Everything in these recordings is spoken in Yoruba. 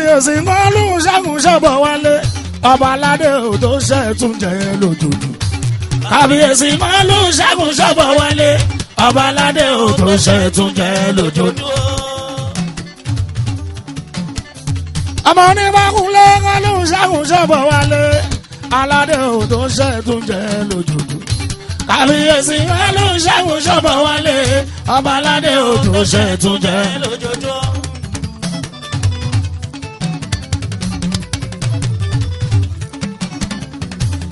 kábíyèsí mọ́lú ṣẹ́gun ṣọ́bọ̀ wálé ọba aládé ò tó ṣe tún jẹ́ lójoojú. kábíyèsí mọ́lú ṣẹ́gun ṣọ́bọ̀ wálé ọba aládé ò tó ṣe tún jẹ́ lójoojú. ọmọ onímọ̀kúnlé mọ́lú ṣẹ́gun ṣọ́bọ̀ wálé aládé ò tó ṣe tún jẹ́ lójoojú. kábíyèsí mọ́lú ṣẹ́gun ṣọ́bọ̀ wálé ọba aládé ò tó ṣe tún jẹ́ lójoojú.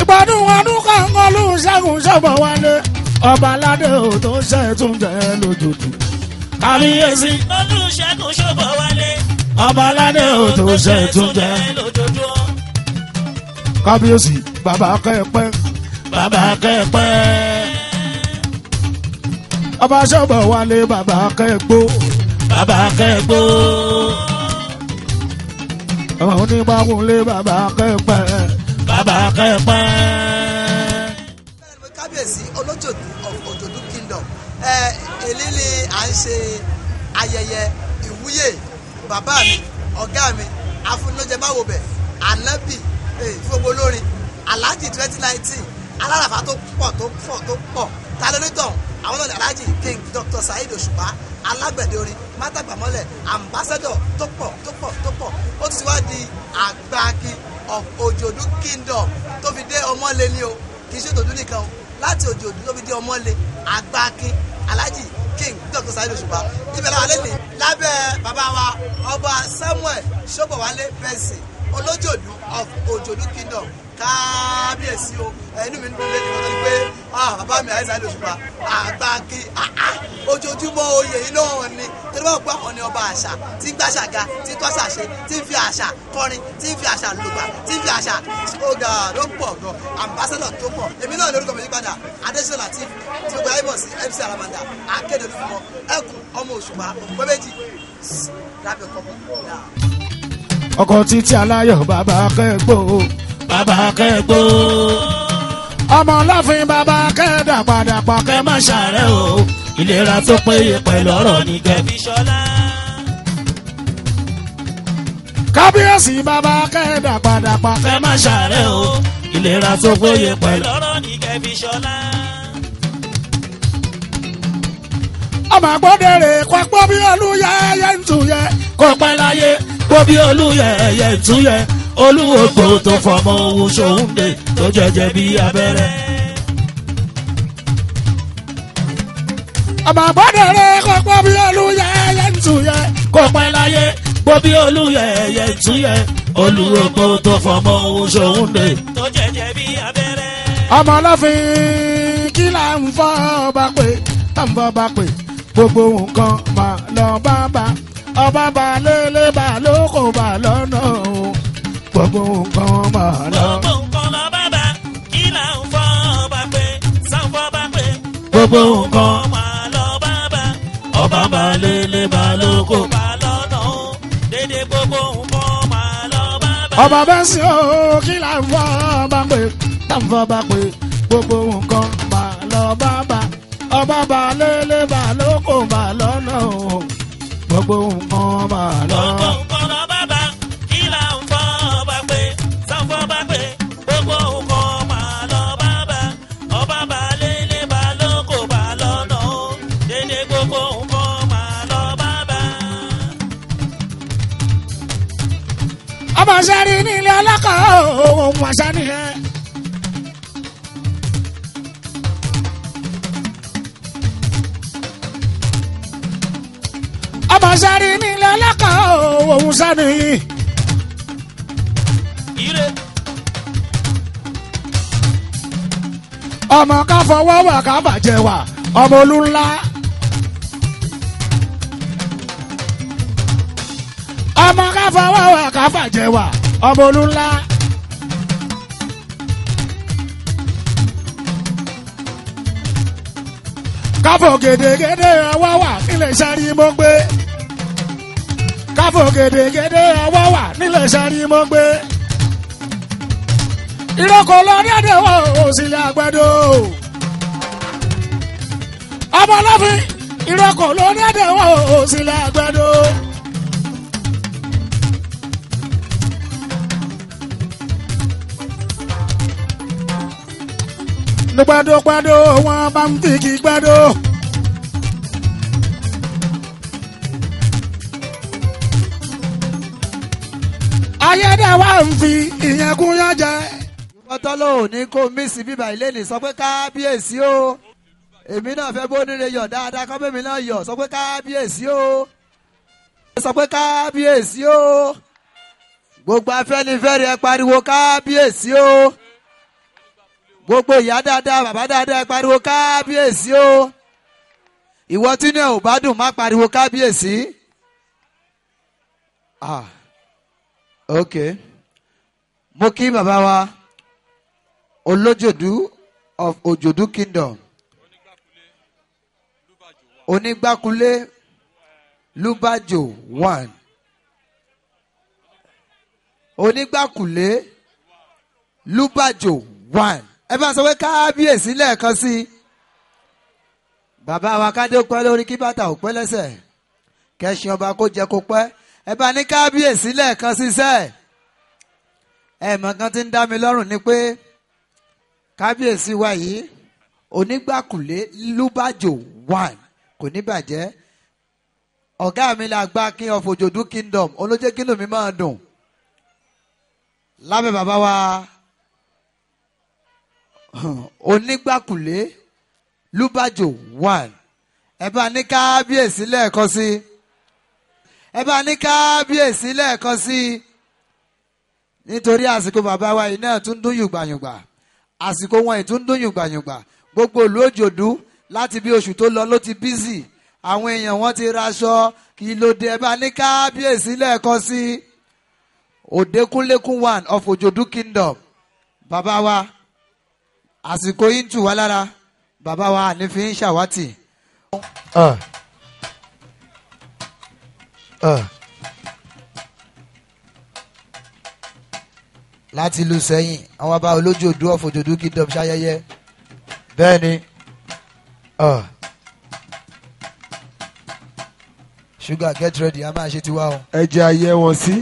ìgbádùn ọdún kan mọ́lú ṣẹ́gun ṣọ́bọ̀ wálé ọba aládé ò tó ṣe tún jẹ́ lójoojú. kábíyèsí mọ́lú ṣẹ́gun ṣọ́bọ̀ wálé ọba aládé ò tó ṣe tún jẹ́ lójoojú. kábíyèsí bàbá kẹ́pẹ́ bàbá kẹ́pẹ́ ọba ṣọ́bọ̀ wálé bàbá kẹ́gbó bàbá kẹ́gbó ọmọ onígbàkúnlé bàbá kẹ́pẹ́ bàbá kẹ́pẹ́. kábíyèsí olójòdú of Ojodu Kingdom èlé ni à ń ṣe ayẹyẹ ìwúyè bàbá mi ọ̀gá mi afúnilójẹ máwo bẹ̀ ànábì fúngbó olórin alhaji 2019 aláràfà tó pọ̀ talónítọ̀ àwọn náà ní alhaji king Dr. Saheed Osupa alágbẹ̀dẹ orin mátàgbàmọ́lẹ̀ ambassador tó pọ̀ ó ti wá di Agba Akin of Ojodu Kingdom tó fi dé Omole ni o kì í ṣe Ojodu nìkan o láti Ojodu tó fi dé Omole Agba Akin alhaji king Dr. Saheed Osupa ibẹ̀ làwọn alẹ́ ní lábẹ́ bàbá wa ọba Samuel Sobowale Benson olójòdú of Ojodu Kingdom kábíyèsí o ẹnu mi nílé ní ọdún pé bàbá mi àìsàn Saheed Osupa Agba Akin ojoojúmọ́ oyè yìí náà ni torí wọ́n gbọ́ àwọn ní ọba àṣà tí ń gbàṣàga tí ń tọ́ṣà ṣe tí ń fi àṣà kọrin tí ń fi àṣà lògbà tí ń fi àṣà ọgà ló pọ̀ gan ambassador tó pọ̀ èmi náà lórúkọ mi yípadà Adésínà tí gbogbo ayé mọ̀ sí MC Aramanda akéde olúfimọ́ ẹkùn ọmọ Òṣùpá gbẹ́bẹ́jì lábẹ́ kọ́kọ́. ọkọ̀ títí aláyọ̀ bàbá kẹ́gbó bàbá kẹ́gbó ọmọ ọlọ́fin bàbá kẹ́dàpadàpọ̀ kẹ́ má ṣàárẹ̀ o ìlera tó péye pẹ̀lú ọ̀rọ̀ ní gẹ̀bí ṣọlá. kábíyèsí bàbá kẹ́dàpadàpọ̀ kẹ́ má ṣàárẹ̀ o ìlera tó péye pẹ̀lú ọ̀rọ̀ ní gẹ̀bí ṣọlá. ọmọ àgbọ̀dẹ̀rẹ̀ kọ́pọ̀ bí olúyẹ ẹyẹ ń tuyẹ kó pẹ́ láyé kó bí olúyẹ ẹyẹ ń tuyẹ olúwògbò tó fọmọ ohun ṣòwúndé tó jẹjẹ bí abẹ́rẹ́. ọmọ àgbọ̀dẹ̀rẹ̀ kọ́pọ̀ bí olúyẹ ẹyẹ ń tuyẹ kó pẹ́ láyé kó bí olúyẹ ẹyẹ ń tuyẹ olúwògbò tó fọmọ ohun ṣòwúndé tó jẹjẹ bí abẹ́rẹ́. ọmọ ọlọ́fin kí là ń fọ́ ọba pé bá pè gbogbo nǹkan mà lọ bá ọba bá lélẹ̀ bá lóko bá lọ́nà o gbogbo nǹkan mà lọ. gbogbo nǹkan lọ bá kí là ń fọ́ ọba pé sáfọ́ bá pè. gbogbo nǹkan mà lọ bá ọba bá lélẹ̀ bá lóko bá lọ́nà o dédé gbogbo nǹkan mà lọ bá. ọba bẹ́ẹ̀ sí o kí là ń fọ́ ọba pé táǹfọ́ bá pè gbogbo nǹkan mà lọ bá ọba bá lélẹ̀ bá lóko bá lọ́nà o gbogbo nǹkan mà lọ. gbogbo nǹkan lọ bá kí là ń fọ́ ọba pé sáfọ́ bá pè gbogbo nǹkan mà lọ bá ọba bá lélẹ̀ bá lóko bá lọ́nà o dédé gbogbo nǹkan mà lọ bá. ọmọ sẹ́rí nílé ọlọ́kọ̀ ohun àṣà nìyẹn. ọmọ sáré nílé ọlọ́kọ̀ òun sáré yìí. ọmọ ká fọwọ́ wà ká bàjẹ́ wà ọmọ olú ńlá. ọmọ ká fọwọ́ wà ká bàjẹ́ wà ọmọ olú ńlá. káfọ̀ gèdègèdè ọwọ́ wà nílẹ̀ sáré mọ́ gbé. káfọ̀ gèdègèdè ọwọ́ wà nílẹ̀ sáré mọ́ gbé. ìrókò lọ́dẹ̀dẹ̀ wọ̀ òsìlẹ̀ àgbàdo. ọmọ ọlọ́fin ìrókò lọ́dẹ̀dẹ̀ wọ̀ òsìlẹ̀ àgbàdo. Nígbàdógbàdó wọn bá ń fi kí gbàdó. Ayédè wa ń fi ìyẹn kún yán jẹ. Pọ́tọ́lọ́ ò ní kó mísì bíbá ilé ní sọ pé kábíyèsí o. Èmi náà fẹ́ bó nílé yọ̀ dáadáa kọ́ bẹ́mi náà yọ̀ sọ pé kábíyèsí o. Sọ pé kábíyèsí o. Gbogbo Afẹ́nifẹ́re ẹ pariwo kábíyèsí o. Gbogbo ìyá dáadáa bàbá dáadáa ẹ pariwo kábíyèsí o. Ìwọ tí ní ẹ̀ ò bá dùn má pariwo kábíyèsí. Okay. Mo kí bàbá wa Olójòdú of Ojodu Kingdom. Onígbàkulé Lúbàjò 1. Onígbàkulé Lúbàjò 1. Ẹ bá sọ pé kábíyèsí lẹ́ẹ̀kan sí i. Bàbá wa kádé pẹ́ lórí kí bàtà ò pẹ́ lẹ́sẹ̀. Kẹ́sìn ọba kó jẹ kó pẹ́. Ẹ bá ní kábíyèsí lẹ́ẹ̀kan sí sẹ́ẹ̀. Ẹ̀mọ̀ kan tí ń dá mi lọ́rùn ni pé kábíyèsí wa yìí Onígbàkulé Lúbàjò 1 kò ní bàjẹ́. Ọ̀gá mi la Agba Akin of Ojodu Kingdom olójé kínú mi máa dùn. Lábẹ́ bàbá wa Onígbàkulé Lúbàjò 1. Ẹ bá ní kábíyèsí lẹ́ẹ̀kan sí i. Ẹ bá ní kábíyèsí lẹ́ẹ̀kan sí i. Nítorí àsìkò bàbá wa yìí náà tún dún yùgbàyùgbà. Àsìkò wọn yìí tún dún yùgbàyùgbà. Gbogbo ìlú Òjòdú láti bí oṣù tó lọ ló ti bízì. Àwọn èèyàn wọn ti raṣọ kí ló dé. Ẹ bá ní kábíyèsí lẹ́ẹ̀kan sí i. Òdekúnlékún 1 of Ojodu Kingdom. Bàbá wa àsìkò yìí ń tù wá lára. Bàbá wa àní fi ń ṣàwátì. Láti ìlú Sẹ́yìn àwọn bá Olójòdú of Ojodu Kingdom ṣayẹyẹ bẹ́ẹ̀ ni sugar get ready a máa ṣe tiwa o. Ẹ jẹ́ ayé wọn sí.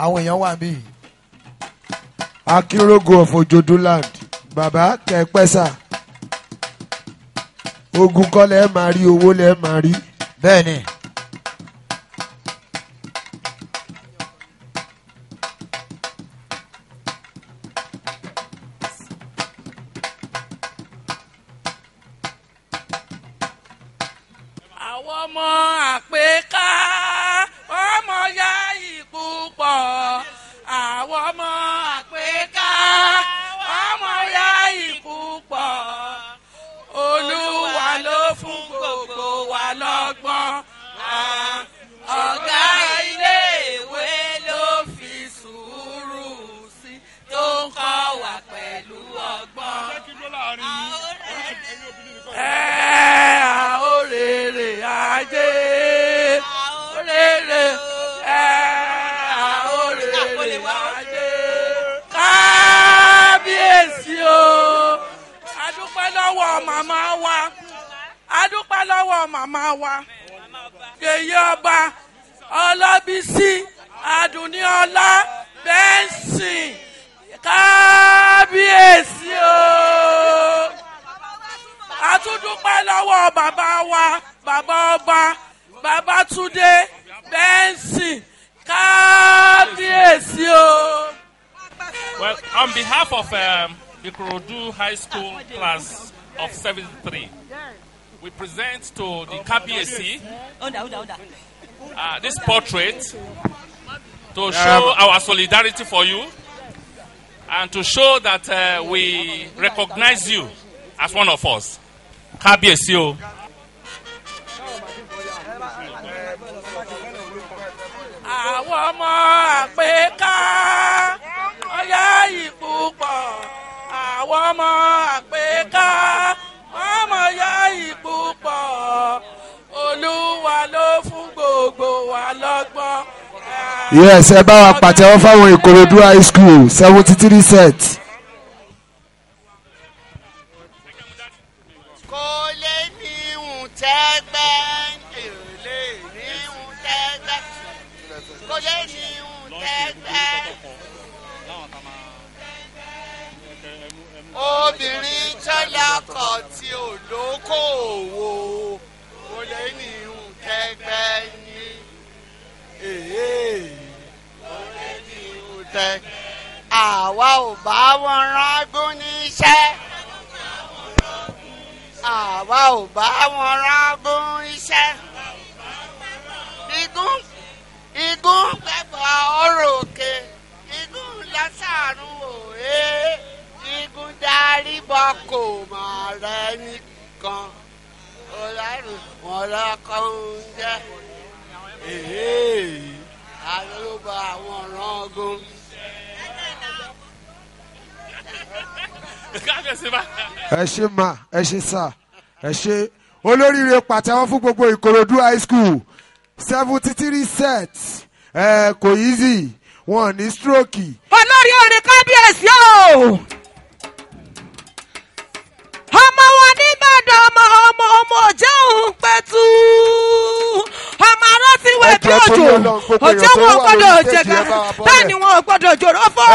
Àwọn èèyàn wà níbí. Akínrógo of Ojodu land. Bàbá kẹ́pẹ́sà. Ogun kọ́ lẹ́ẹ̀ máa rí owó lẹ́ẹ̀ máa rí. Bẹ́ẹ̀ ni. Ọmọ àpèká ọmọ ya ìkú pọ̀. Àwọn ọmọ àpèká ọmọ ya ìkú pọ̀. Olúwa ló fún gbogbo wa lọ́gbọ́n. Ọ̀gá ilé-ìwé ló fi sùúrù sí tó ń kọ́ wa pẹ̀lú ọgbọ́n. Àórèrè ajé àórèrè àórèrè ajé kábíyèsí o. Adúpẹ́ lọ́wọ́ màmá wa adúpẹ́ lọ́wọ́ màmá wa Yèyé Ọba Ọlọ́bísí Adùnníọlá Bẹ́ńsìn kábíyèsí o. Àtúndúpẹ́ lọ́wọ́ bàbá wa bàbá ọba Babátúndé Bẹ́ńsìn kábíyèsí o. Well, on behalf of Ikorodu High School class of 73, we present to the Kábíyèsí this portrait to show our solidarity for you and to show that we recognize you as one of us. Kábíyèsí o. Àwọn ọmọ àpèká ọyá ìkú pọ̀. Àwọn ọmọ àpèká ọmọ ọyá ìkú pọ̀. Olúwa ló fún gbogbo wa lọ́gbọ́n. Yes, ẹ bá wa pàtẹ́wọ́ fáwọn Ìkòròdú high school 73 set. ọkọ̀ tí ò lókòwò kò lè ní ìhùn kẹgbẹ́ yín. Kò lè ní ìhùn tẹ. Àwa ò bá wọn rángún níṣẹ́. Àwa ò bá wọn rángún iṣẹ́. Igún pẹ̀bọ̀ òròkè. Igún lọ́sàrún òwe. Igún darí bọ́ kò mọ̀ rẹ̀ nìkan. Ọlọ́run wọn lọ́kọ́ ń jẹ́. Àlọ́ àwọn rángún. ẹ ṣe ma ẹ ṣe sà ẹ ṣe olóríire pàtẹ́wọ́ fún gbogbo Ìkòròdú high school 73 sets kò easy wọn ní stroke. olórí orin kábíyèsí o ọmọ wọn nìbàdàn ọmọ òjòhùn pẹ̀tù ọmọ aránsíwẹ̀ bí òjò òjò wọn gbọ́dọ̀ jẹgà bẹ́ẹ̀ni wọn gbọ́dọ̀ jòrò fọ́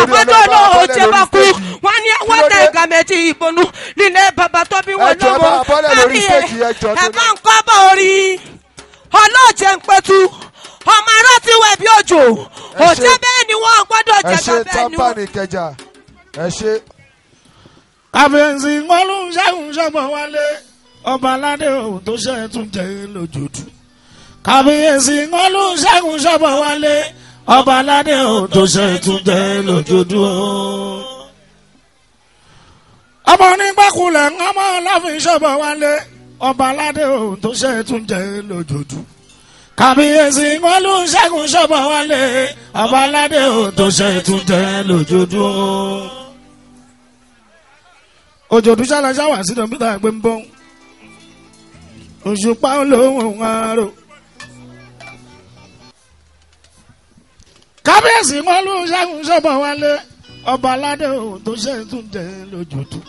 àgbọ́dọ̀ olóhùn jẹba kú wọn ní ẹwọ́ tẹ ẹ̀gà méjì ìbọnú nílé bàbá tó bí wọn lọ́mọ kábíyè ẹ bá ń kọ́ bọ̀ orí ọlọ́ọ̀jẹ̀ ń pẹ̀tù ọmọ aránsíwẹ̀ bí òjò òjò bẹ́ẹ̀ni wọn gbọ́dọ̀ jẹgà bẹ́ẹ̀ni wọn. ẹ ṣe kábíyèsí wọn ló ń ṣẹ́gun ṣọ́gbọ̀n wálé ọba aládé òun tó ṣe tún jẹ́ lójoojú. kábíyèsí wọn ló ń ṣẹ́gun ṣọ́gbọ̀n wálé ọba aládé òun tó ṣe tún jẹ́ lójoojú. ọmọ onígbàkulẹ̀ ọmọ ọlọ́fin ṣọ́gbọ̀n wálé ọba aládé òun tó ṣe tún jẹ́ lójoojú. kábíyèsí wọn ló ń ṣẹ́gun ṣọ́gbọ̀n wálé ọba aládé òun tó ṣe tún jẹ́ lójoojú. Ojodu ṣàlàṣà wà sí dọ̀mítà gbé ń bọ́ Òṣùpá olóhùn àárò. kábíyèsí wọn ló ń ṣẹ́gun ṣọ́bọ̀ wálé ọba aládé òun tó ṣe tún jẹ́ lójoojú.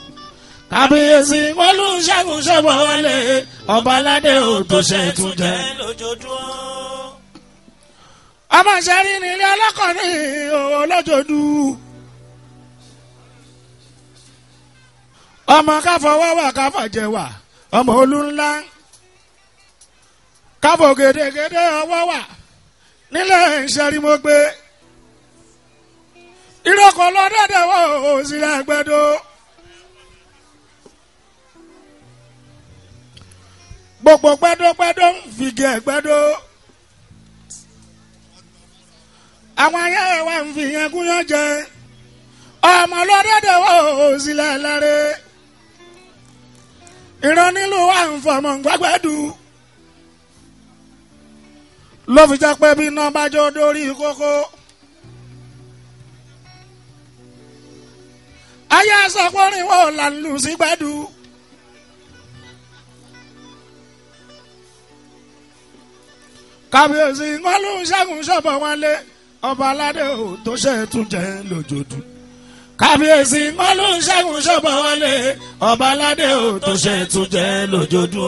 kábíyèsí wọn ló ń ṣẹ́gun ṣọ́bọ̀ wálé ọba aládé òun tó ṣe tún jẹ́ lójoojú. ọmọ ṣẹ́rí nílé ọlọ́kọ̀ọ́ni olójoojú. ọmọ káfọwọ́ wà káfàjẹ wà ọmọ olú ńlá káfọ gèdègèdè ọwọ́ wà nílẹ̀ ìṣẹ́rìmọ́gbé ìrọ̀kọ̀ lọ́dọ̀dẹ̀ wọ̀ òsìlẹ̀ àgbẹ̀dọ̀ gbogbo pẹ́dọ́pẹ́dọ́ ń fìgì ẹ̀gbẹ́dọ̀ àwọn ayé wa ń fi yẹn gúnyán jẹ ọmọ lọ́dọ̀dẹ̀ wọ̀ òsìlẹ̀ lẹ́rẹ́. ìran nílùú wa ń fọmọ gbàgbẹ́dù ló fi jẹ́ pé bí iná bá jó dórí kókó. ayé àṣàkórin wo là ń lù sí gbẹ́dù. kábíyèsí wọn ló ń ṣẹ́gun ṣọ́bọ̀ wálé ọba aládé ò tó ṣe tún jẹ́ lójoojú. kábíyèsí wọn ló ń ṣẹ́gun ṣọ́bọ̀ wálé ọba aládé ò tó ṣe tún jẹ́ lójoojú.